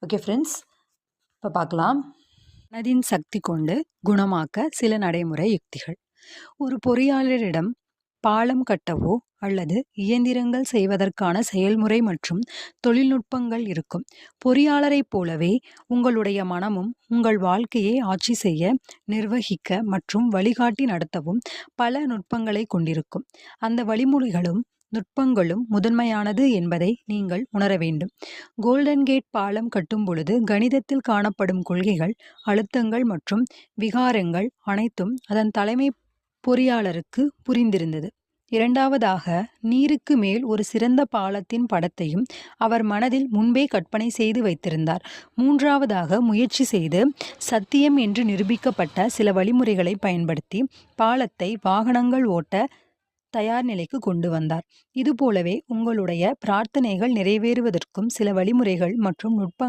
Okay friends, இப்போ பார்க்கலாம். மனதின் சக்தி கொண்டு குணமாக்க சில நடைமுறை யுக்திகள். ஒரு பொறியாளரிடம் பாலம் கட்டவோ அல்லது இயந்திரங்கள் செய்வதற்கான செயல்முறை மற்றும் தொழில்நுட்பங்கள் இருக்கும். பொறியாளரைப் போலவே உங்களுடைய மனமும் உங்கள் வாழ்க்கையை ஆட்சி செய்ய, நிர்வகிக்க மற்றும் வழிகாட்டி நடத்தவும் பல நுட்பங்களை கொண்டிருக்கும். அந்த வழிமுறைகளும் நுட்பங்களும் முதன்மையானது என்பதை நீங்கள் உணர வேண்டும். கோல்டன் கேட் பாலம் கட்டும் பொழுது கணிதத்தில் காணப்படும் கொள்கைகள், அழுத்தங்கள் மற்றும் விகாரங்கள் அனைத்தும் அதன் தலைமை பொறியாளருக்கு புரிந்திருந்தது. இரண்டாவதாக, நீருக்கு மேல் ஒரு சிறந்த பாலத்தின் படத்தையும் அவர் மனதில் முன்பே கற்பனை செய்து வைத்திருந்தார். மூன்றாவதாக, முயற்சி செய்து சத்தியம் என்று நிரூபிக்கப்பட்ட சில வழிமுறைகளை பயன்படுத்தி பாலத்தை வாகனங்கள் ஓட்ட தயார் நிலைக்கு கொண்டு வந்தார். இதுபோலவே உங்களுடைய பிரார்த்தனைகள் நிறைவேறுவதற்கும் சில வழிமுறைகள் மற்றும் நுட்பங்கள்